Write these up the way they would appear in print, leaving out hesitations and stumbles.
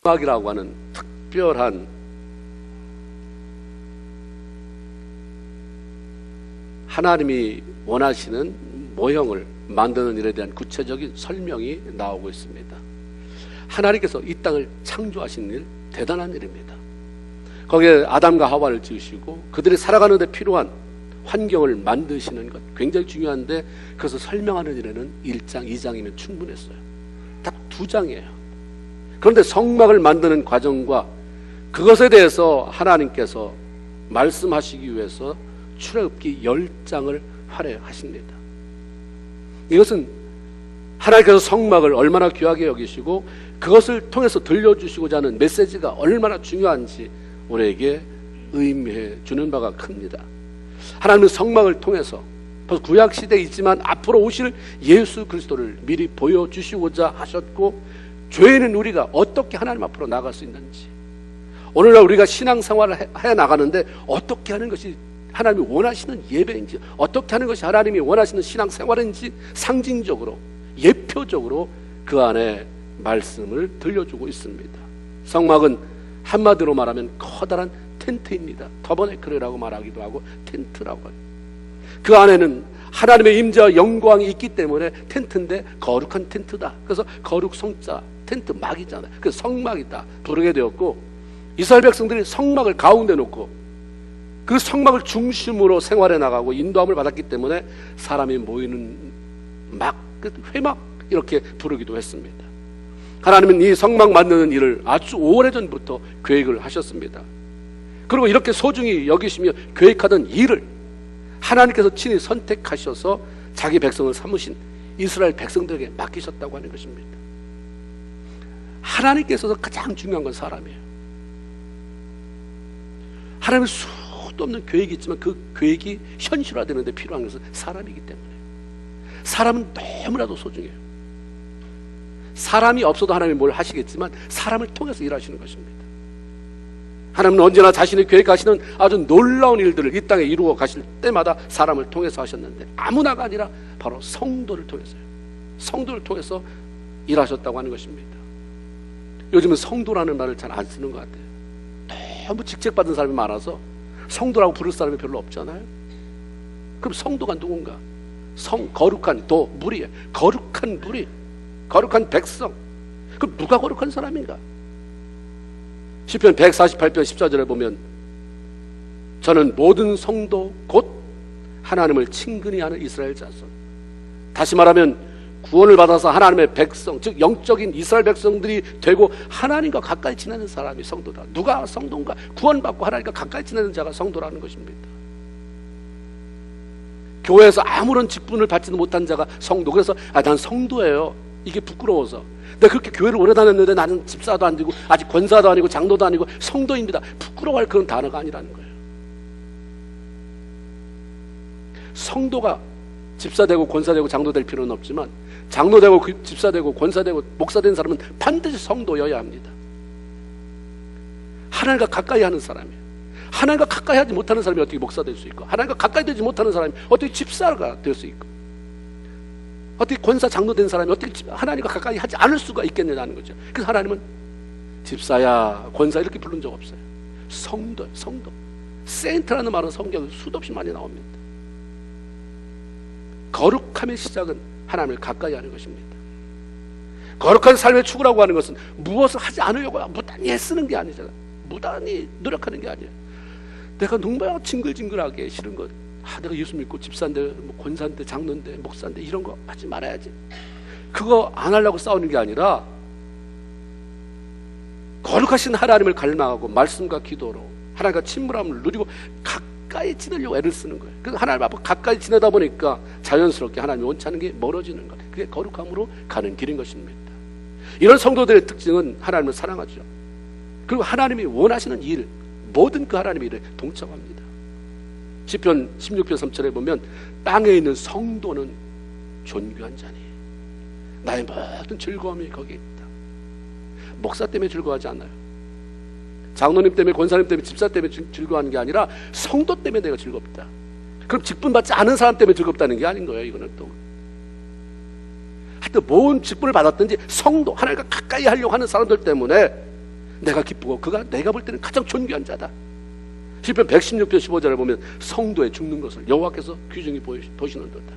성막이라고 하는 특별한 하나님이 원하시는 모형을 만드는 일에 대한 구체적인 설명이 나오고 있습니다. 하나님께서 이 땅을 창조하신 일, 대단한 일입니다. 거기에 아담과 하와를 지으시고 그들이 살아가는 데 필요한 환경을 만드시는 것 굉장히 중요한데, 그것을 설명하는 일에는 1장, 2장이면 충분했어요. 딱 2장이에요. 그런데 성막을 만드는 과정과 그것에 대해서 하나님께서 말씀하시기 위해서 출애굽기 10장을 할애하십니다. 이것은 하나님께서 성막을 얼마나 귀하게 여기시고 그것을 통해서 들려주시고자 하는 메시지가 얼마나 중요한지 우리에게 의미해 주는 바가 큽니다. 하나님은 성막을 통해서 벌써 구약시대에 있지만 앞으로 오실 예수 그리스도를 미리 보여주시고자 하셨고, 죄인은 우리가 어떻게 하나님 앞으로 나갈 수 있는지, 오늘날 우리가 신앙생활을 해 나가는데 어떻게 하는 것이 하나님이 원하시는 예배인지, 어떻게 하는 것이 하나님이 원하시는 신앙생활인지 상징적으로, 예표적으로 그 안에 말씀을 들려주고 있습니다. 성막은 한마디로 말하면 커다란 텐트입니다. 터버네클이라고 말하기도 하고 텐트라고 해요. 그 안에는 하나님의 임재와 영광이 있기 때문에 텐트인데 거룩한 텐트다. 그래서 거룩 성자, 텐트 막이잖아요. 그래서 성막이다 부르게 되었고, 이스라엘 백성들이 성막을 가운데 놓고 그 성막을 중심으로 생활해 나가고 인도함을 받았기 때문에 사람이 모이는 막, 회막 이렇게 부르기도 했습니다. 하나님은 이 성막 만드는 일을 아주 오래전부터 계획을 하셨습니다. 그리고 이렇게 소중히 여기시며 계획하던 일을 하나님께서 친히 선택하셔서 자기 백성을 삼으신 이스라엘 백성들에게 맡기셨다고 하는 것입니다. 하나님께서 가장 중요한 건 사람이에요. 하나님의 수도 없는 계획이 있지만 그 계획이 현실화되는 데 필요한 것은 사람이기 때문에 사람은 너무나도 소중해요. 사람이 없어도 하나님이 뭘 하시겠지만 사람을 통해서 일하시는 것입니다. 하나님은 언제나 자신이 계획하시는 아주 놀라운 일들을 이 땅에 이루어 가실 때마다 사람을 통해서 하셨는데, 아무나가 아니라 바로 성도를 통해서요. 성도를 통해서 일하셨다고 하는 것입니다. 요즘은 성도라는 말을 잘 안 쓰는 것 같아요. 너무 직책받은 사람이 많아서 성도라고 부를 사람이 별로 없잖아요. 그럼 성도가 누군가? 거룩한 무리예요. 거룩한 무리, 거룩한 백성. 그럼 누가 거룩한 사람인가? 시편 148편 14절에 보면 저는 모든 성도 곧 하나님을 친근히 하는 이스라엘 자손, 다시 말하면 구원을 받아서 하나님의 백성, 즉 영적인 이스라엘 백성들이 되고 하나님과 가까이 지내는 사람이 성도다. 누가 성도인가? 구원받고 하나님과 가까이 지내는 자가 성도라는 것입니다. 교회에서 아무런 직분을 받지도 못한 자가 성도. 그래서 난 성도예요, 이게 부끄러워서 내가 그렇게 교회를 오래 다녔는데 나는 집사도 아니고 아직 권사도 아니고 장로도 아니고 성도입니다, 부끄러워할 그런 단어가 아니라는 거예요. 성도가 집사되고 권사되고 장로될 필요는 없지만 장로되고 집사되고 권사되고 목사된 사람은 반드시 성도여야 합니다. 하나님과 가까이 하는 사람이에요. 하나님과 가까이 하지 못하는 사람이 어떻게 목사 될 수 있고, 하나님과 가까이 되지 못하는 사람이 어떻게 집사가 될 수 있고, 어떻게 권사 장로 된 사람이 어떻게 하나님과 가까이 하지 않을 수가 있겠느냐는 거죠. 그래서 하나님은 집사야 권사 이렇게 부른 적 없어요. 성도, 성도. 세인트라는 말은 성경에 수도 없이 많이 나옵니다. 거룩함의 시작은 하나님을 가까이 하는 것입니다. 거룩한 삶의 추구라고 하는 것은 무엇을 하지 않으려고 무단히 애쓰는 게 아니잖아요. 무단히 노력하는 게 아니에요. 내가 정말 징글징글하게 싫은 것, 내가 예수 믿고 집사인데 권사인데 장로인데 목사인데 이런 거 하지 말아야지, 그거 안 하려고 싸우는 게 아니라 거룩하신 하나님을 갈망하고 말씀과 기도로 하나님과 친밀함을 누리고 가까이 지내려고 애를 쓰는 거예요. 그래서 하나님 앞에 가까이 지내다 보니까 자연스럽게 하나님이 원치 않은 게 멀어지는 거예요. 그게 거룩함으로 가는 길인 것입니다. 이런 성도들의 특징은 하나님을 사랑하죠. 그리고 하나님이 원하시는 일, 모든 그 하나님의 일에 동참합니다. 시편 16편 3절에 보면 땅에 있는 성도는 존귀한 자니 나의 모든 즐거움이 거기에 있다. 목사 때문에 즐거워하지 않아요. 장로님 때문에, 권사님 때문에, 집사 때문에 즐거워하는 게 아니라 성도 때문에 내가 즐겁다. 그럼 직분 받지 않은 사람 때문에 즐겁다는 게 아닌 거예요. 이거는 또 하여튼 뭔 직분을 받았든지 성도, 하나님과 가까이 하려고 하는 사람들 때문에 내가 기쁘고 그가 내가 볼 때는 가장 존귀한 자다. 시편 116편 15절에 보면 성도의 죽는 것을 여호와께서 귀중히 보시는도다.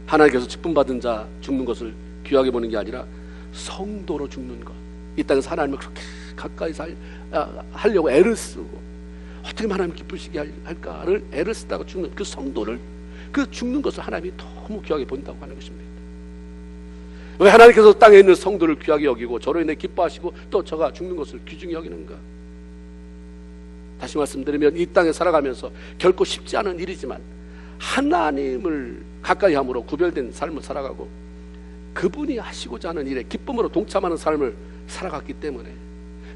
하나님께서 직분 받은 자 죽는 것을 귀하게 보는 게 아니라 성도로 죽는 것. 이 땅에서 하나님을 그렇게 가까이 하려고 애를 쓰고 어떻게 하나님 기쁘시게 할까를 애를 쓰다가 죽는 그 성도를, 그 죽는 것을 하나님이 너무 귀하게 본다고 하는 것입니다. 왜 하나님께서 땅에 있는 성도를 귀하게 여기고 저로 인해 기뻐하시고 또 저가 죽는 것을 귀중히 여기는가? 다시 말씀드리면 이 땅에 살아가면서 결코 쉽지 않은 일이지만 하나님을 가까이 함으로 구별된 삶을 살아가고 그분이 하시고자 하는 일에 기쁨으로 동참하는 삶을 살아갔기 때문에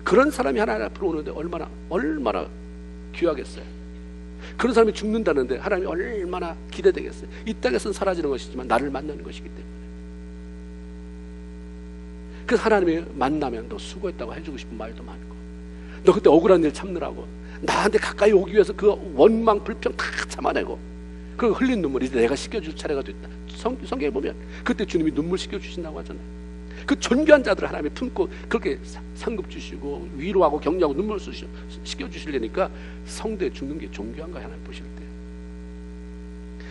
그런 사람이 하나님 앞으로 오는데 얼마나 귀하겠어요. 그런 사람이 죽는다는데 하나님이 얼마나 기대되겠어요. 이 땅에서는 사라지는 것이지만 나를 만나는 것이기 때문에. 그래서 하나님이 만나면 너 수고했다고 해주고 싶은 말도 많고, 너 그때 억울한 일 참느라고 나한테 가까이 오기 위해서 그 원망 불평 다 참아내고 그 흘린 눈물 이제 내가 씻겨줄 차례가 됐다. 성경에 보면 그때 주님이 눈물 씻겨주신다고 하잖아요. 그 존귀한 자들을 하나님이 품고 그렇게 상급 주시고 위로하고 격려하고 눈물 씻겨주시려니까 성도에 죽는 게 존귀한 거야. 하나님 보실 때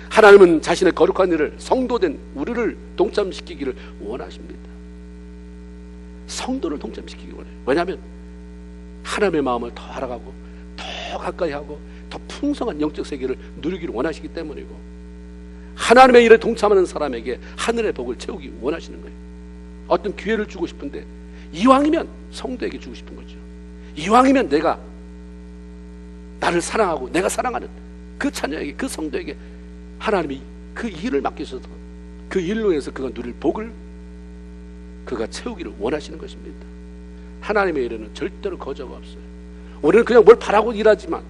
하나님은 자신의 거룩한 일을 성도된 우리를 동참시키기를 원하십니다. 성도를 동참시키기 원해요. 왜냐하면 하나님의 마음을 더 알아가고 더 가까이 하고 더 풍성한 영적 세계를 누리기를 원하시기 때문이고, 하나님의 일에 동참하는 사람에게 하늘의 복을 채우기 원하시는 거예요. 어떤 기회를 주고 싶은데 이왕이면 성도에게 주고 싶은 거죠. 이왕이면 내가 나를 사랑하고 내가 사랑하는 그 자녀에게, 그 성도에게 하나님이 그 일을 맡기셔서 그 일로 해서 그가 누릴 복을 그가 채우기를 원하시는 것입니다. 하나님의 일에는 절대로 거저가 없어요. 우리는 그냥 뭘 바라고 일하지만,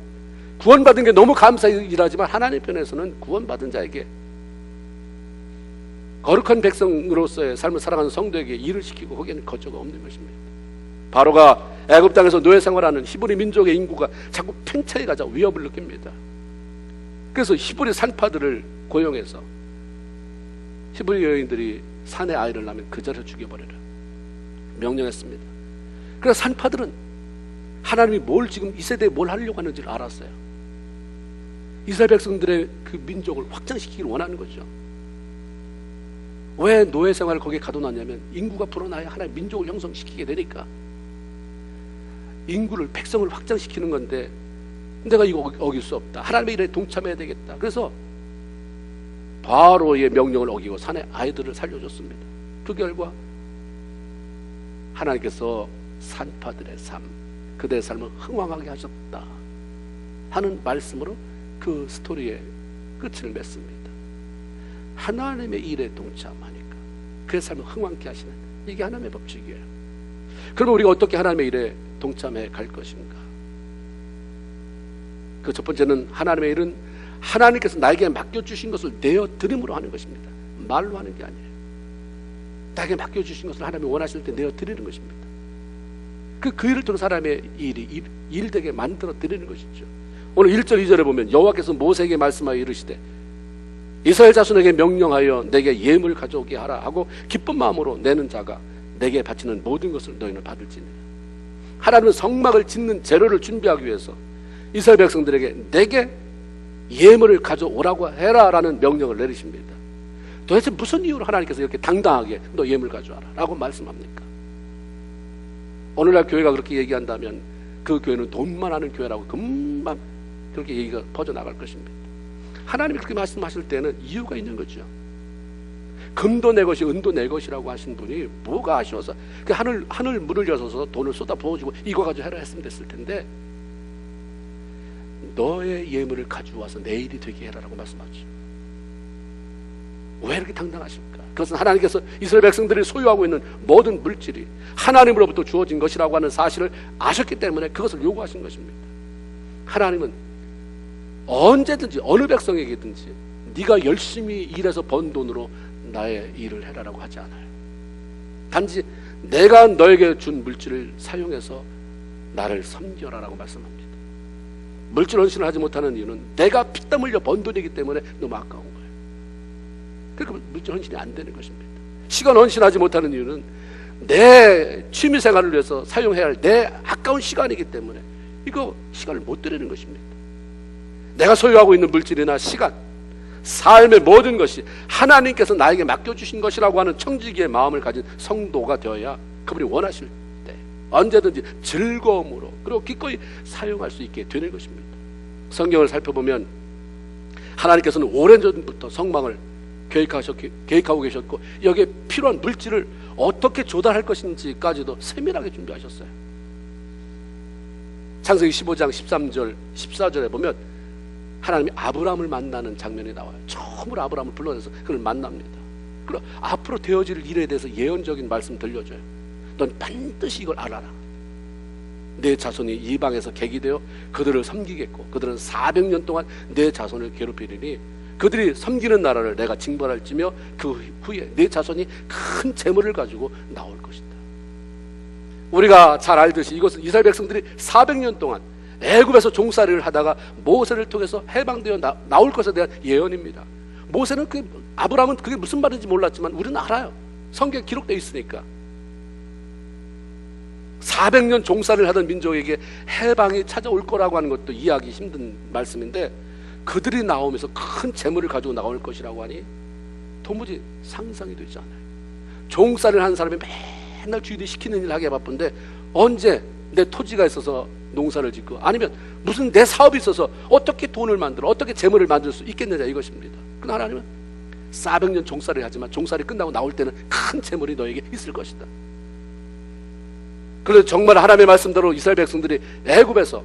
구원받은 게 너무 감사히 일하지만 하나님 편에서는 구원받은 자에게, 거룩한 백성으로서의 삶을 살아가는 성도에게 일을 시키고 거기에는 거저가 없는 것입니다. 바로가 애굽 땅에서 노예 생활하는 히브리 민족의 인구가 자꾸 팽창해 가자 위협을 느낍니다. 그래서 히브리 산파들을 고용해서 히브리 여인들이 산에 아이를 낳으면 그 자리에 죽여버리라 명령했습니다. 그래서 산파들은 하나님이 뭘 지금 이 세대에 뭘 하려고 하는지를 알았어요. 이스라엘 백성들의 그 민족을 확장시키기를 원하는 거죠. 왜 노예 생활을 거기에 가둬놨냐면 인구가 불어나야 하나의 민족을 형성시키게 되니까. 인구를, 백성을 확장시키는 건데 내가 이거 어길 수 없다. 하나님의 일에 동참해야 되겠다. 그래서 바로의 명령을 어기고 산에 아이들을 살려줬습니다. 그 결과 하나님께서 산파들의 삶, 그들의 삶을 흥왕하게 하셨다 하는 말씀으로 그 스토리의 끝을 맺습니다. 하나님의 일에 동참하니까 그의 삶을 흥왕케 하시는, 이게 하나님의 법칙이에요. 그러면 우리가 어떻게 하나님의 일에 동참해 갈 것인가? 그 첫 번째는 하나님의 일은 하나님께서 나에게 맡겨주신 것을 내어드림으로 하는 것입니다. 말로 하는 게 아니에요. 나에게 맡겨주신 것을 하나님이 원하실 때 내어드리는 것입니다. 그 일을 통해 사람의 일이 일되게 만들어 드리는 것이죠. 오늘 1절 2절에 보면 여호와께서 모세에게 말씀하여 이르시되 이스라엘 자손에게 명령하여 내게 예물 가져오게 하라 하고 기쁜 마음으로 내는 자가 내게 바치는 모든 것을 너희는 받을지니라. 하나님은 성막을 짓는 재료를 준비하기 위해서 이스라엘 백성들에게 내게 예물을 가져오라고 해라라는 명령을 내리십니다. 도대체 무슨 이유로 하나님께서 이렇게 당당하게 너 예물 가져와라 라고 말씀합니까? 오늘날 교회가 그렇게 얘기한다면 그 교회는 돈만 하는 교회라고 금방 그렇게 얘기가 퍼져나갈 것입니다. 하나님이 그렇게 말씀하실 때는 이유가 있는 거죠. 금도 내 것이 은도 내 것이라고 하신 분이 뭐가 아쉬워서 그 하늘 문을 여서서 돈을 쏟아 부어주고 이거 가지고 해라 했으면 됐을 텐데 너의 예물을 가져와서 내 일이 되게 해라라고 말씀하죠. 왜 이렇게 당당하십니까? 그것은 하나님께서 이스라엘 백성들이 소유하고 있는 모든 물질이 하나님으로부터 주어진 것이라고 하는 사실을 아셨기 때문에 그것을 요구하신 것입니다. 하나님은 언제든지 어느 백성에게든지 네가 열심히 일해서 번 돈으로 나의 일을 해라라고 하지 않아요. 단지 내가 너에게 준 물질을 사용해서 나를 섬겨라라고 말씀합니다. 물질 헌신을 하지 못하는 이유는 내가 피땀 흘려 번 돈이기 때문에 너무 아까운 거예요. 그러니까 물질 헌신이 안 되는 것입니다. 시간 헌신하지 못하는 이유는 내 취미생활을 위해서 사용해야 할 내 아까운 시간이기 때문에 이거 시간을 못 들이는 것입니다. 내가 소유하고 있는 물질이나 시간, 삶의 모든 것이 하나님께서 나에게 맡겨주신 것이라고 하는 청지기의 마음을 가진 성도가 되어야 그분이 원하실 때 언제든지 즐거움으로 그리고 기꺼이 사용할 수 있게 되는 것입니다. 성경을 살펴보면 하나님께서는 오래전부터 성막을 계획하고 계셨고 여기에 필요한 물질을 어떻게 조달할 것인지까지도 세밀하게 준비하셨어요. 창세기 15장 13절 14절에 보면 하나님이 아브라함을 만나는 장면이 나와요. 처음으로 아브라함을 불러내서 그를 만납니다. 그리고 앞으로 되어질 일에 대해서 예언적인 말씀 들려줘요. 넌 반드시 이걸 알아라. 내 자손이 이방에서 객이 되어 그들을 섬기겠고 그들은 400년 동안 내 자손을 괴롭히리니 그들이 섬기는 나라를 내가 징벌할지며 그 후에 내 자손이 큰 재물을 가지고 나올 것이다. 우리가 잘 알듯이 이것은 이스라엘 백성들이 400년 동안 애굽에서 종살이를 하다가 모세를 통해서 해방되어 나올 것에 대한 예언입니다. 모세는 아브라함은 그게 무슨 말인지 몰랐지만 우리는 알아요. 성경에 기록되어 있으니까. 400년 종살이를 하던 민족에게 해방이 찾아올 거라고 하는 것도 이해하기 힘든 말씀인데 그들이 나오면서 큰 재물을 가지고 나올 것이라고 하니 도무지 상상이 되지 않아요. 종살이를 하는 사람이 맨날 주인이 시키는 일을 하기에 바쁜데 언제 내 토지가 있어서 농사를 짓고 아니면 무슨 내 사업이 있어서 어떻게 돈을 만들어 어떻게 재물을 만들 수 있겠느냐 이것입니다. 그러나 하나님은 400년 종살이를 하지만 종살이 끝나고 나올 때는 큰 재물이 너에게 있을 것이다. 그래서 정말 하나님의 말씀대로 이스라엘 백성들이 애굽에서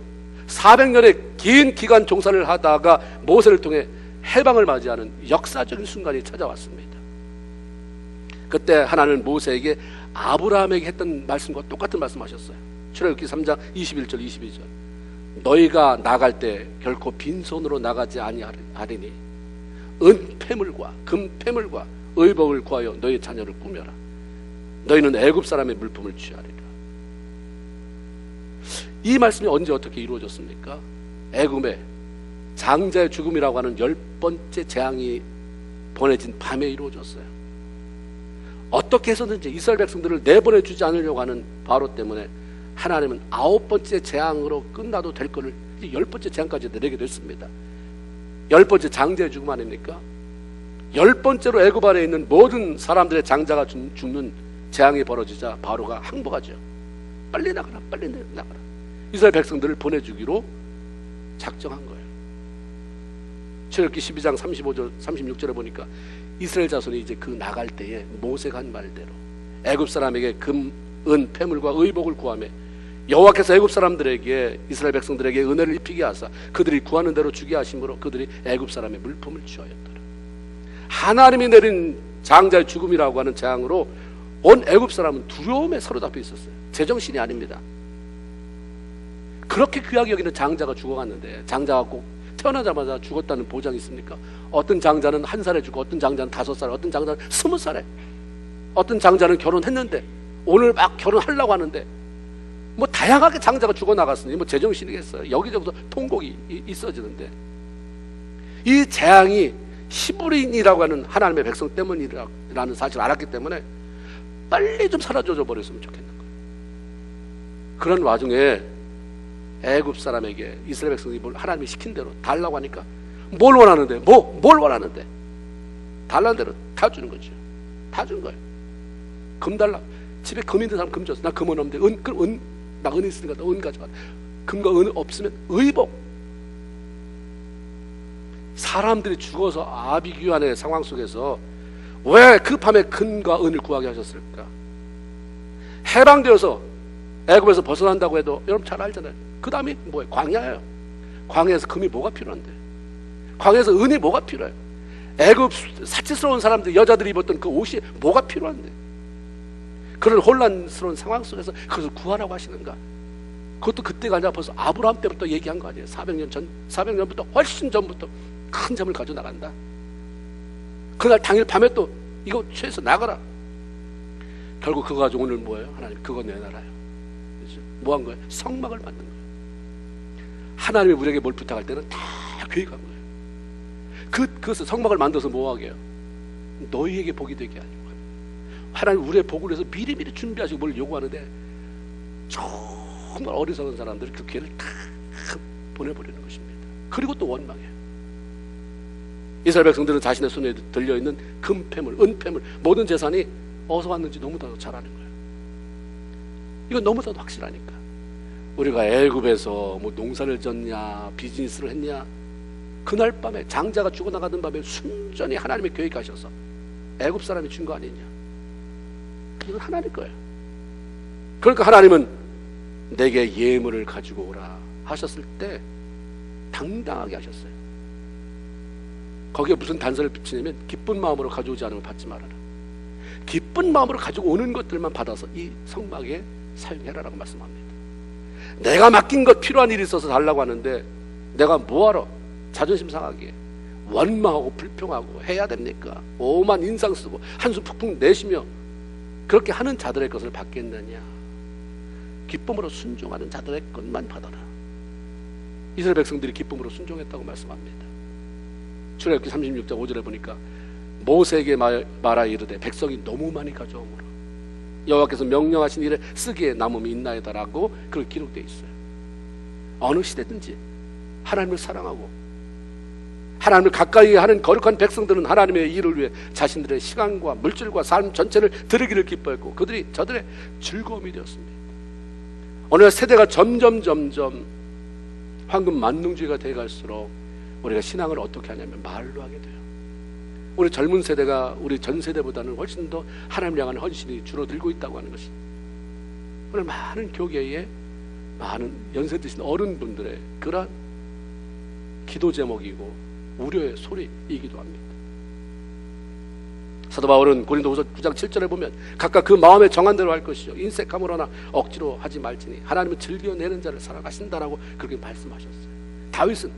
400년의 긴 기간 종살이를 하다가 모세를 통해 해방을 맞이하는 역사적인 순간이 찾아왔습니다. 그때 하나님은 모세에게 아브라함에게 했던 말씀과 똑같은 말씀하셨어요. 출애굽기 3장 21절 22절 너희가 나갈 때 결코 빈손으로 나가지 아니하리니 은폐물과 금폐물과 의복을 구하여 너희 자녀를 꾸며라. 너희는 애굽 사람의 물품을 취하리라. 이 말씀이 언제 어떻게 이루어졌습니까? 애굽에 장자의 죽음이라고 하는 10번째 재앙이 보내진 밤에 이루어졌어요. 어떻게 해서든지 이스라엘 백성들을 내보내주지 않으려고 하는 바로 때문에 하나님은 9번째 재앙으로 끝나도 될 것을 10번째 재앙까지 내리게 됐습니다. 10번째 장자의 죽음 아닙니까? 10번째로 애굽 안에 있는 모든 사람들의 장자가 죽는 재앙이 벌어지자 바로가 항복하죠. 빨리 나가라, 빨리 나가라. 이스라엘 백성들을 보내주기로 작정한 거예요. 출애굽기 12장 35절 36절에 보니까 이스라엘 자손이 이제 그 나갈 때에 모세가 한 말대로 애굽 사람에게 금, 은, 폐물과 의복을 구하며 여호와께서 애굽 사람들에게 이스라엘 백성들에게 은혜를 입히게 하사 그들이 구하는 대로 주게 하심으로 그들이 애굽 사람의 물품을 취하였더라. 하나님이 내린 장자의 죽음이라고 하는 재앙으로 온 애굽 사람은 두려움에 사로잡혀 있었어요. 제정신이 아닙니다. 그렇게 귀하게 여기는 장자가 죽어갔는데 장자가 꼭 태어나자마자 죽었다는 보장이 있습니까? 어떤 장자는 1살에 죽고 어떤 장자는 5살, 어떤 장자는 20살에, 어떤 장자는 결혼했는데 오늘 막 결혼하려고 하는데 뭐 다양하게 장자가 죽어나갔으니 뭐 제정신이겠어요. 여기저기서 통곡이 있어지는데 이 재앙이 히브리인이라고 하는 하나님의 백성 때문이라는 사실을 알았기 때문에 빨리 좀 사라져 버렸으면 좋겠는 거예요. 그런 와중에 애굽 사람에게 이스라엘 백성이 뭘 하나님이 시킨 대로 달라고 하니까 뭘 원하는데 뭘 원하는데 달라는 대로 다 주는 거죠. 다 주는 거예요. 금 달라. 집에 금 있는 사람 금 줬어. 나 금은 없는데 나 은 있으니까 너 은 가져가. 금과 은 없으면 의복. 사람들이 죽어서 아비규환의 상황 속에서 왜 그 밤에 금과 은을 구하게 하셨을까? 해방되어서 애굽에서 벗어난다고 해도 여러분 잘 알잖아요. 그 다음이 뭐예요? 광야예요. 광야에서 금이 뭐가 필요한데? 광야에서 은이 뭐가 필요해요? 애굽 사치스러운 사람들, 여자들이 입었던 그 옷이 뭐가 필요한데? 그런 혼란스러운 상황 속에서 그것을 구하라고 하시는가? 그것도 그때가 아니라 벌써 아브라함 때부터 얘기한 거 아니에요? 400년부터 훨씬 전부터 큰 점을 가져 나간다. 그날 당일 밤에 또 이거 취해서 나가라. 결국 그거 가지고 오늘 뭐예요? 하나님 그거 내놔라요. 뭐 한 거예요? 성막을 만든 거예요. 하나님이 우리에게 뭘 부탁할 때는 다 계획한 거예요. 그것을 성막을 만들어서 뭐 하게요? 너희에게 복이 되게 하려고. 하나님 우리의 복을 위해서 미리미리 준비하시고 뭘 요구하는데 정말 어리석은 사람들이 그 기회를 다 보내버리는 것입니다. 그리고 또 원망해요. 이스라엘 백성들은 자신의 손에 들려있는 금패물, 은패물, 모든 재산이 어디서 왔는지 너무나도 잘 아는 거예요. 이건 너무나도 확실하니까. 우리가 애굽에서 뭐 농사를 졌냐, 비즈니스를 했냐, 그날 밤에 장자가 죽어나가던 밤에 순전히 하나님의 계획하셔서 애굽 사람이 준 거 아니냐. 이건 하나님 거예요. 그러니까 하나님은 내게 예물을 가지고 오라 하셨을 때 당당하게 하셨어요. 거기에 무슨 단서를 붙이냐면 기쁜 마음으로 가져오지 않으면 받지 말아라. 기쁜 마음으로 가지고 오는 것들만 받아서 이 성막에 사용해라라고 말씀합니다. 내가 맡긴 것 필요한 일이 있어서 달라고 하는데 내가 뭐하러 자존심 상하게 원망하고 불평하고 해야 됩니까? 오만 인상 쓰고 한숨 푹푹 내쉬며 그렇게 하는 자들의 것을 받겠느냐. 기쁨으로 순종하는 자들의 것만 받아라. 이스라엘 백성들이 기쁨으로 순종했다고 말씀합니다. 출애굽기 36장 5절에 보니까 모세에게 말하 이르되 백성이 너무 많이 가져오므로 여호와께서 명령하신 일에 쓰기에 남음이 있나이다라고 그렇게 기록되어 있어요. 어느 시대든지 하나님을 사랑하고 하나님을 가까이 하는 거룩한 백성들은 하나님의 일을 위해 자신들의 시간과 물질과 삶 전체를 드리기를 기뻐했고 그들이 저들의 즐거움이 되었습니다. 오늘 세대가 점점 황금 만능주의가 돼갈수록 우리가 신앙을 어떻게 하냐면 말로 하게 돼요. 우리 젊은 세대가 우리 전 세대보다는 훨씬 더 하나님을 향한 헌신이 줄어들고 있다고 하는 것이 오늘 많은 교계에 많은 연세 드신 어른분들의 그러한 기도 제목이고 우려의 소리이기도 합니다. 사도 바울은 고린도후서 9장 7절에 보면 각각 그 마음의 정한 대로 할 것이요 인색함으로나 억지로 하지 말지니 하나님은 즐겨내는 자를 사랑하신다라고 그렇게 말씀하셨어요. 다윗은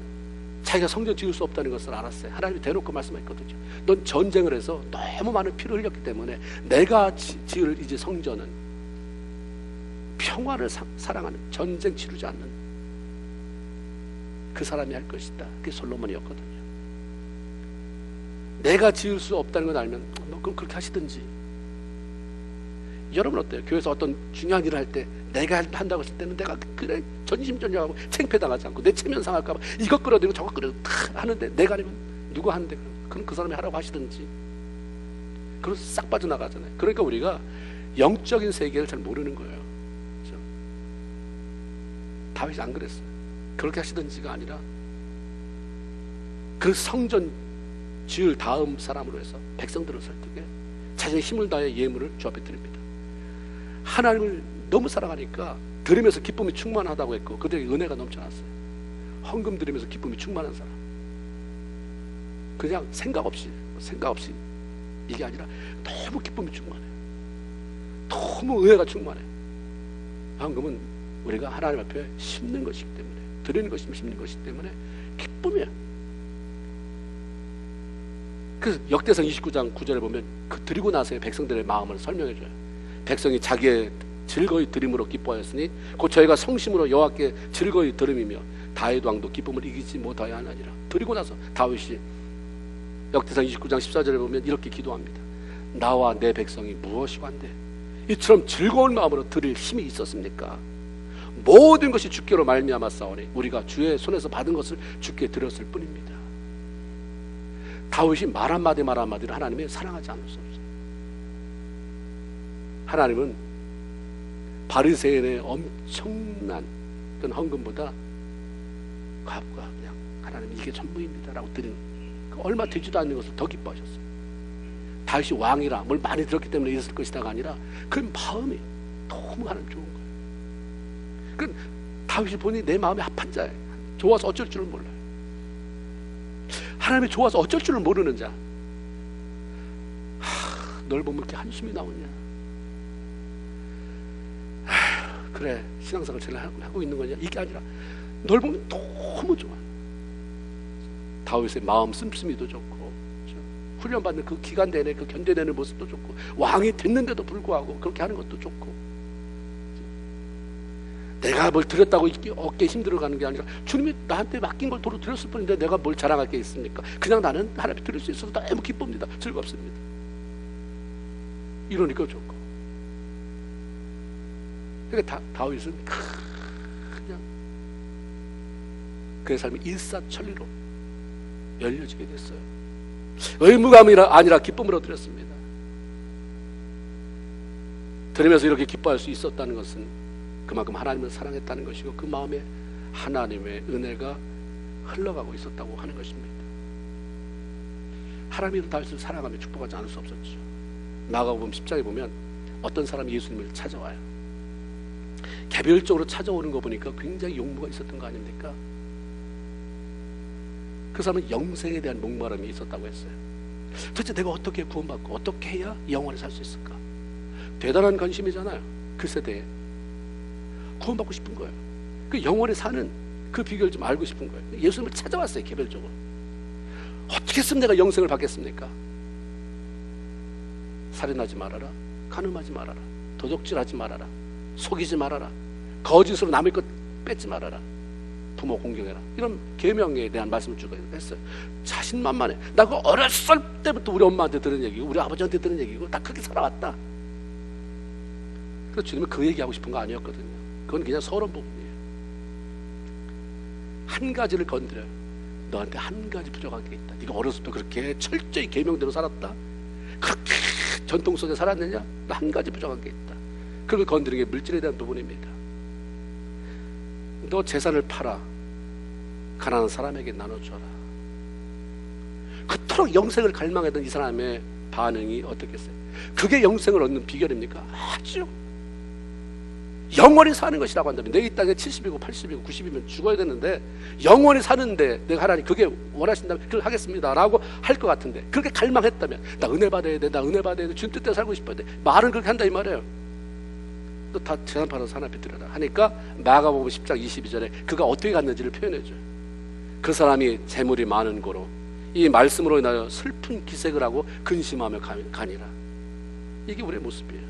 자기가 성전 지을 수 없다는 것을 알았어요. 하나님이 대놓고 말씀했거든요. 넌 전쟁을 해서 너무 많은 피를 흘렸기 때문에 내가 지을 이제 성전은 평화를 사랑하는, 전쟁 치르지 않는 그 사람이 할 것이다. 그게 솔로몬이었거든요. 내가 지을 수 없다는 걸 알면 그럼 그렇게 하시든지. 여러분 어때요? 교회에서 어떤 중요한 일을 할 때 내가 한다고 했을 때는 내가 그래 전심전력하고 창피당하지 않고 내 체면 상할까 봐 이것 끌어들이고 저것 끌어들이고 다 하는데 내가 아니면 누가 하는데 그럼 그 사람이 하라고 하시든지. 그래서 싹 빠져나가잖아요. 그러니까 우리가 영적인 세계를 잘 모르는 거예요. 그렇죠? 다윗이 안 그랬어요. 그렇게 하시든지가 아니라 그 성전 지을 다음 사람으로 해서 백성들을 설득해 자신의 힘을 다해 예물을 주 앞에 드립니다. 하나님을 너무 사랑하니까 드리면서 기쁨이 충만하다고 했고 그들에게 은혜가 넘쳐났어요. 헌금 드리면서 기쁨이 충만한 사람, 그냥 생각 없이 이게 아니라 너무 기쁨이 충만해요. 너무 은혜가 충만해요. 헌금은 우리가 하나님 앞에 심는 것이기 때문에, 드리는 것이면 심는 것이기 때문에 기쁨이에요. 그래서 역대상 29장 9절에 보면 그 드리고 나서의 백성들의 마음을 설명해줘요. 백성이 자기의 즐거이 드림으로 기뻐하였으니 곧 저희가 성심으로 여호와께 즐거이 드림이며 다윗 왕도 기쁨을 이기지 못하여 하나니라. 드리고 나서 다윗이 역대상 29장 14절에 보면 이렇게 기도합니다. 나와 내 백성이 무엇이고 한데 이처럼 즐거운 마음으로 드릴 힘이 있었습니까? 모든 것이 주께로 말미암아 싸우니 우리가 주의 손에서 받은 것을 주께 드렸을 뿐입니다. 다윗이 말 한마디를 하나님이 사랑하지 않을 수 없어요. 하나님은 바리새인의 엄청난 그 헌금보다 값과 그냥 하나님 이게 전부입니다 라고 드린 얼마 되지도 않는 것을 더 기뻐하셨어요. 다윗이 왕이라 뭘 많이 들었기 때문에 이랬을 것이다가 아니라 그 마음이 너무 하나님 좋은 거예요. 그 다윗이 보니 내 마음에 합한 자예요. 좋아서 어쩔 줄을 몰라요. 하나님이 좋아서 어쩔 줄을 모르는 자. 널 보면 이렇게 한숨이 나오냐. 그래 신앙생활 잘 하고 있는 거냐. 이게 아니라 널 보면 너무 좋아. 다윗의 마음 씀씀이도 좋고 훈련받는 그 기간 내내 그 견뎌내는 모습도 좋고 왕이 됐는데도 불구하고 그렇게 하는 것도 좋고 내가 뭘 드렸다고 어깨에 힘들어가는 게 아니라 주님이 나한테 맡긴 걸 도로 드렸을 뿐인데 내가 뭘 자랑할 게 있습니까? 그냥 나는 하나님께 드릴 수 있어서 너무 기쁩니다. 즐겁습니다. 이러니까 좋고. 그러니까 다윗은 그냥 그의 삶이 일사천리로 열려지게 됐어요. 의무감이 아니라 기쁨으로 드렸습니다. 드리면서 이렇게 기뻐할 수 있었다는 것은 그만큼 하나님을 사랑했다는 것이고 그 마음에 하나님의 은혜가 흘러가고 있었다고 하는 것입니다. 하나님이 다윗을 사랑하며 축복하지 않을 수 없었죠. 마가복음 10장에 보면 어떤 사람이 예수님을 찾아와요. 개별적으로 찾아오는 거 보니까 굉장히 용무가 있었던 거 아닙니까? 그 사람은 영생에 대한 목마름이 있었다고 했어요. 도대체 내가 어떻게 구원받고 어떻게 해야 영원히 살 수 있을까? 대단한 관심이잖아요. 그 세대에 구원받고 싶은 거예요. 그 영원히 사는 그 비결을 좀 알고 싶은 거예요. 예수님을 찾아왔어요. 개별적으로. 어떻게 했으면 내가 영생을 받겠습니까? 살인하지 말아라, 간음하지 말아라, 도적질하지 말아라, 속이지 말아라, 거짓으로 남의 것 뺏지 말아라, 부모 공경해라, 이런 계명에 대한 말씀을 쭉 했어요. 자신만만해. 나 그거 어렸을 때부터 우리 엄마한테 들은 얘기고 우리 아버지한테 들은 얘기고 다 그렇게 살아왔다. 그래서 주님은 그 얘기하고 싶은 거 아니었거든요. 그건 그냥 서론 부분이에요. 한 가지를 건드려요. 너한테 한 가지 부족한 게 있다. 네가 어렸을 때 그렇게 철저히 계명대로 살았다. 그렇게 전통 속에 살았느냐? 나 한 가지 부족한 게 있다. 그걸 건드리는 게 물질에 대한 부분입니다. 너 재산을 팔아 가난한 사람에게 나눠줘라. 그토록 영생을 갈망했던 이 사람의 반응이 어떻겠어요? 그게 영생을 얻는 비결입니까? 아주 영원히 사는 것이라고 한다면 내 이 땅에 70이고 80이고 90이면 죽어야 되는데 영원히 사는데 내가 하나님 그게 원하신다면 그걸 하겠습니다 라고 할 것 같은데 그렇게 갈망했다면 나 은혜 받아야 돼, 나 은혜 받아야 돼, 주님 뜻대로 살고 싶어야 돼, 말은 그렇게 한다 이 말이에요. 또 다 재산 팔아서 하나 빚들여라 하니까 마가복음 10장 22절에 그가 어떻게 갔는지를 표현해줘요. 그 사람이 재물이 많은 고로 이 말씀으로 인하여 슬픈 기색을 하고 근심하며 가니라. 이게 우리의 모습이에요.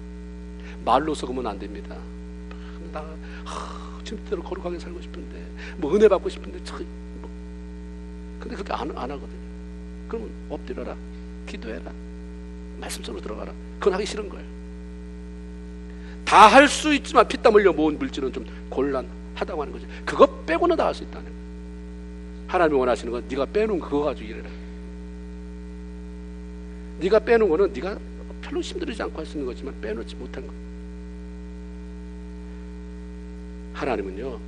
말로 속으면 안 됩니다. 나 주님 뜻대로 거룩하게 살고 싶은데 뭐 은혜 받고 싶은데 근데 그렇게 안 하거든요. 그러면 엎드려라, 기도해라, 말씀 속으로 들어가라. 그건 하기 싫은 거예요. 다 할 수 있지만 피땀 흘려 모은 물질은 좀 곤란하다고 하는 거죠. 그거 빼고는 다 할 수 있다는 거예요. 하나님이 원하시는 건 네가 빼놓은 그거 가지고 일해라. 네가 빼놓은 거는 네가 별로 힘들이지 않고 할 수 있는 거지만 빼놓지 못한 거. 하나님은요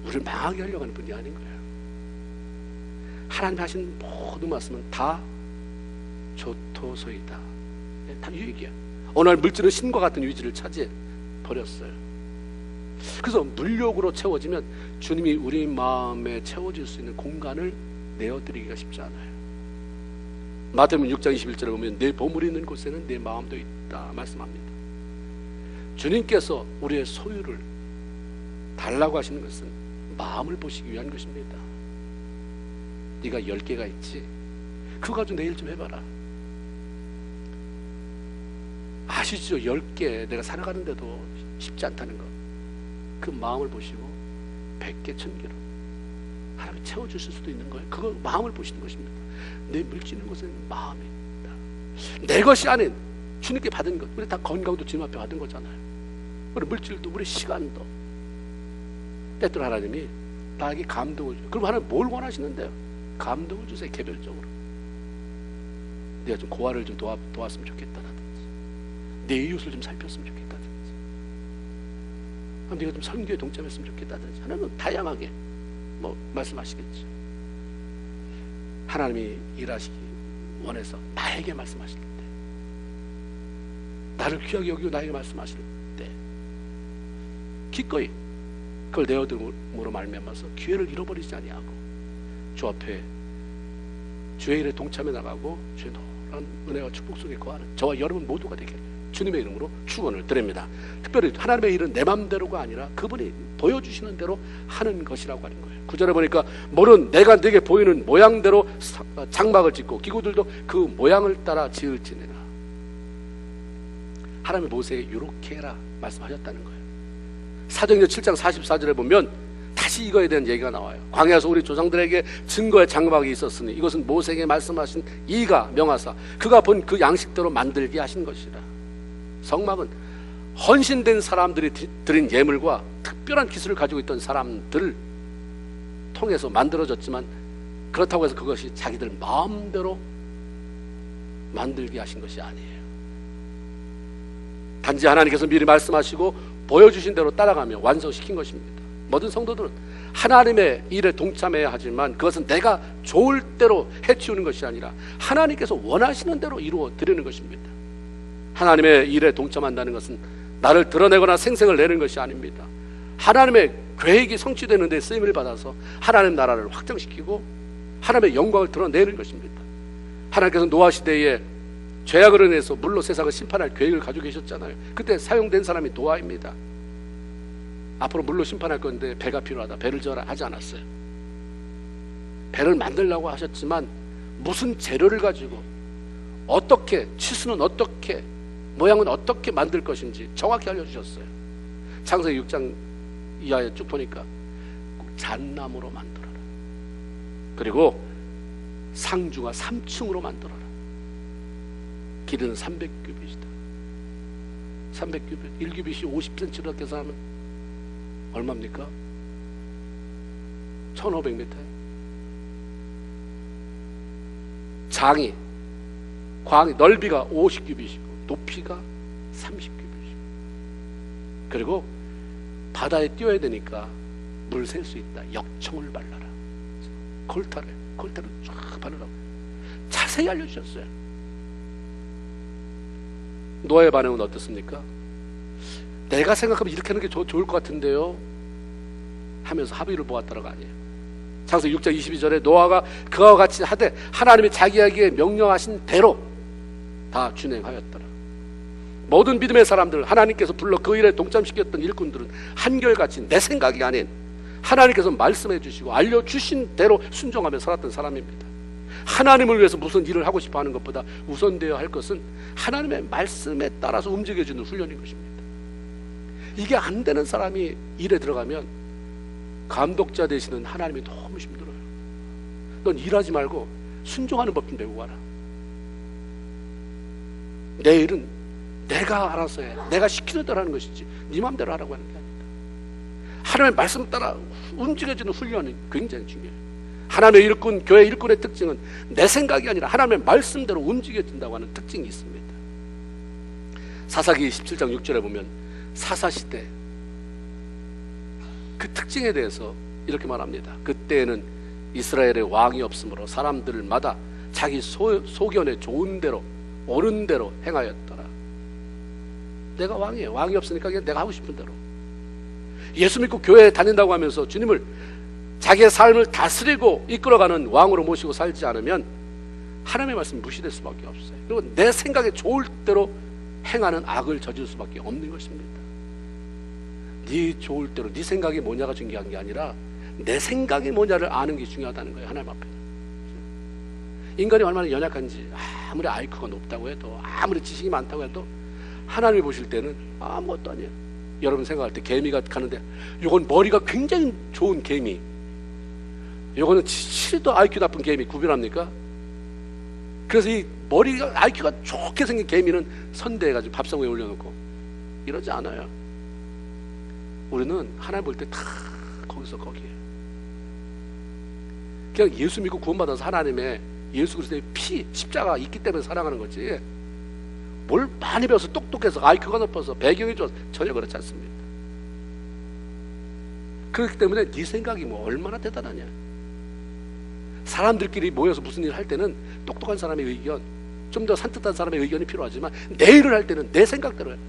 우리를 망하게 하려고 하는 분이 아닌 거예요. 하나님 하신 모든 말씀은 다 좋도소이다. 다 유익이야. 어느 날 물질은 신과 같은 위치를 차지해 버렸어요. 그래서 물욕으로 채워지면 주님이 우리 마음에 채워질 수 있는 공간을 내어드리기가 쉽지 않아요. 마태복음 6장 21절에 보면 내 보물이 있는 곳에는 내 마음도 있다 말씀합니다. 주님께서 우리의 소유를 달라고 하시는 것은 마음을 보시기 위한 것입니다. 네가 10개가 있지? 그거 가지고 내일 좀 해봐라. 아시죠? 10개 내가 살아가는데도 쉽지 않다는 거. 그 마음을 보시고 100개, 1000개로 하나님이 채워주실 수도 있는 거예요. 그거 마음을 보시는 것입니다. 내 물질 있는 곳에는 마음이 있다. 내 것이 아닌 주님께 받은 것. 우리 다 건강도 주님 앞에 받은 거잖아요. 우리 물질도 우리 시간도. 때때로 하나님이 나에게 감동을 줘요. 그럼 하나님 뭘 원하시는데요? 감동을 주세요. 개별적으로. 내가 좀 고아를 좀 도왔으면 좋겠다라든지 내 이웃을 좀 살폈으면 좋겠다든지 네가 좀 선교에 동참했으면 좋겠다든지 하나님은 다양하게 뭐 말씀하시겠죠. 하나님이 일하시기 원해서 나에게 말씀하실 때, 나를 귀하게 여기고 나에게 말씀하실 때 기꺼이 그걸 내어드림으로 말미암아서 기회를 잃어버리지 아니하고 주 앞에 주의 일에 동참해 나가고 주의 노란 은혜와 축복 속에 거하는 저와 여러분 모두가 되길 주님의 이름으로 축원을 드립니다. 특별히 하나님의 일은 내 맘대로가 아니라 그분이 보여주시는 대로 하는 것이라고 하는 거예요. 9절에 보니까 물은 내가 네게 보이는 모양대로 장막을 짓고 기구들도 그 모양을 따라 지을지니라. 하나님이 모세에게 이렇게 해라 말씀하셨다는 거예요. 사도행전 7장 44절에 보면 다시 이거에 대한 얘기가 나와요. 광야에서 우리 조상들에게 증거의 장막이 있었으니 이것은 모세에게 말씀하신 이가 명하사 그가 본 그 양식대로 만들게 하신 것이라. 성막은 헌신된 사람들이 드린 예물과 특별한 기술을 가지고 있던 사람들을 통해서 만들어졌지만, 그렇다고 해서 그것이 자기들 마음대로 만들게 하신 것이 아니에요. 단지 하나님께서 미리 말씀하시고 보여주신 대로 따라가며 완성시킨 것입니다. 모든 성도들은 하나님의 일에 동참해야 하지만 그것은 내가 좋을 대로 해치우는 것이 아니라 하나님께서 원하시는 대로 이루어 드리는 것입니다. 하나님의 일에 동참한다는 것은 나를 드러내거나 생색을 내는 것이 아닙니다. 하나님의 계획이 성취되는 데 쓰임을 받아서 하나님 나라를 확장시키고 하나님의 영광을 드러내는 것입니다. 하나님께서 노아 시대에 죄악으로 인해서 물로 세상을 심판할 계획을 가지고 계셨잖아요. 그때 사용된 사람이 노아입니다. 앞으로 물로 심판할 건데 배가 필요하다, 배를 지어라 하지 않았어요. 배를 만들려고 하셨지만 무슨 재료를 가지고 어떻게, 치수는 어떻게, 모양은 어떻게 만들 것인지 정확히 알려주셨어요. 창세기 6장 이하에 쭉 보니까 잣나무로 만들어라. 그리고 상중하 3층으로 만들어라. 길이는 300규빗이다. 300규빗, 1규빗이 50cm로 계산하면 얼마입니까? 1500m. 광이 넓이가 50규빗이고 높이가 30규빗이고, 그리고 바다에 띄워야 되니까 물 셀 수 있다. 역청을 발라라. 콜타를 쫙 바르라고 자세히 알려주셨어요. 노아의 반응은 어떻습니까? 내가 생각하면 이렇게 하는 게 좋을 것 같은데요 하면서 합의를 보았다라가 아니에요. 창세기 6장 22절에 노아가 그와 같이 하되 하나님이 자기에게 명령하신 대로 다 준행하였더라. 모든 믿음의 사람들, 하나님께서 불러 그 일에 동참시켰던 일꾼들은 한결같이 내 생각이 아닌 하나님께서 말씀해 주시고 알려주신 대로 순종하며 살았던 사람입니다. 하나님을 위해서 무슨 일을 하고 싶어 하는 것보다 우선되어야 할 것은 하나님의 말씀에 따라서 움직여주는 훈련인 것입니다. 이게 안 되는 사람이 일에 들어가면 감독자 되시는 하나님이 너무 힘들어요. 넌 일하지 말고 순종하는 법 좀 배우고 가라. 내 일은 내가 알아서 해. 내가 시키는 대로 하는 것이지 네 마음대로 하라고 하는 게 아니다. 하나님의 말씀 따라 움직여지는 훈련이 굉장히 중요해요. 하나님의 일꾼, 교회 일꾼의 특징은 내 생각이 아니라 하나님의 말씀대로 움직여진다고 하는 특징이 있습니다. 사사기 17장 6절에 보면 사사시대 그 특징에 대해서 이렇게 말합니다. 그때에는 이스라엘의 왕이 없으므로 사람들마다 자기 소견에 좋은 대로 옳은 대로 행하였더라. 내가 왕이에요. 왕이 없으니까 그냥 내가 하고 싶은 대로. 예수 믿고 교회에 다닌다고 하면서 주님을 자기의 삶을 다스리고 이끌어가는 왕으로 모시고 살지 않으면 하나님의 말씀이 무시될 수밖에 없어요. 그리고 내 생각에 좋을 대로 행하는 악을 저질 수밖에 없는 것입니다. 네 좋을 대로 네 생각이 뭐냐가 중요한 게 아니라 내 생각이 뭐냐를 아는 게 중요하다는 거예요. 하나님 앞에는. 인간이 얼마나 연약한지 아무리 IQ가 높다고 해도 아무리 지식이 많다고 해도 하나님이 보실 때는 아무것도 아니에요. 여러분 생각할 때 개미가 가는데 이건 머리가 굉장히 좋은 개미, 이거는 치리도 IQ 나쁜 개미 구별합니까? 그래서 이 머리가 IQ가 좋게 생긴 개미는 선대해가지고 밥상 위에 올려놓고 이러지 않아요. 우리는 하나님 볼 때 다 거기서 거기에요. 그냥 예수 믿고 구원받아서 하나님의 예수 그리스도의 피, 십자가 있기 때문에 사랑하는 거지 뭘 많이 배워서 똑똑해서 IQ가 높아서 배경이 좋아서 전혀 그렇지 않습니다. 그렇기 때문에 네 생각이 뭐 얼마나 대단하냐. 사람들끼리 모여서 무슨 일을 할 때는 똑똑한 사람의 의견, 좀 더 산뜻한 사람의 의견이 필요하지만 내 일을 할 때는 내 생각대로 해요.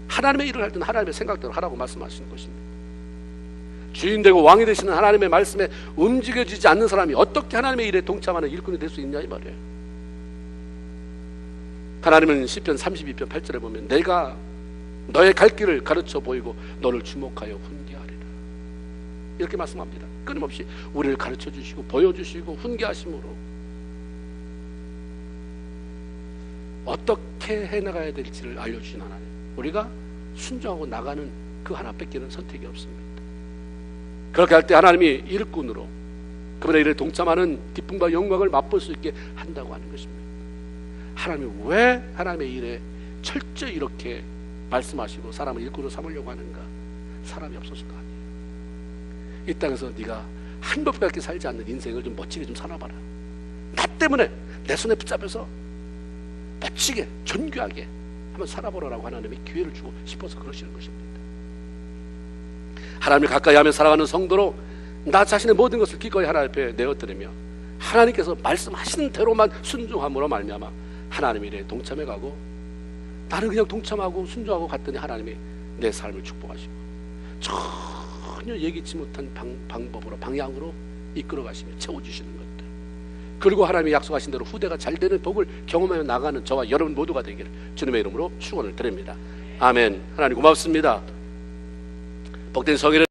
하나님의 일을 할 때는 하나님의 생각대로 하라고 말씀하시는 것입니다. 주인 되고 왕이 되시는 하나님의 말씀에 움직여지지 않는 사람이 어떻게 하나님의 일에 동참하는 일꾼이 될 수 있냐 이 말이에요. 하나님은 시편 32편 8절에 보면 내가 너의 갈 길을 가르쳐 보이고 너를 주목하여 훈계하리라 이렇게 말씀합니다. 끊임없이 우리를 가르쳐 주시고 보여주시고 훈계하심으로 어떻게 해나가야 될지를 알려주신 하나님, 우리가 순종하고 나가는 그 하나밖에는 선택이 없습니다. 그렇게 할 때 하나님이 일꾼으로 그분의 일에 동참하는 기쁨과 영광을 맛볼 수 있게 한다고 하는 것입니다. 하나님이 왜 하나님의 일에 철저히 이렇게 말씀하시고 사람을 일꾼으로 삼으려고 하는가? 사람이 없어서가 아니에요. 이 땅에서 네가 한법같게 살지 않는 인생을 좀 멋지게 좀 살아봐라. 나 때문에 내 손에 붙잡혀서 멋지게 존귀하게 한번 살아보라고 하나님이 기회를 주고 싶어서 그러시는 것입니다. 하나님을 가까이 하며 살아가는 성도로 나 자신의 모든 것을 기꺼이 하나님 앞에 내어드리며 하나님께서 말씀하시는 대로만 순종함으로 말미암아 하나님 일에 동참해가고, 나는 그냥 동참하고 순종하고 갔더니 하나님이 내 삶을 축복하시고 전혀 예기치 못한 방법으로 방향으로 이끌어가시며 채워주시는 것들, 그리고 하나님이 약속하신 대로 후대가 잘 되는 복을 경험하며 나가는 저와 여러분 모두가 되기를 주님의 이름으로 축원을 드립니다. 아멘. 하나님 고맙습니다. 복된 성일을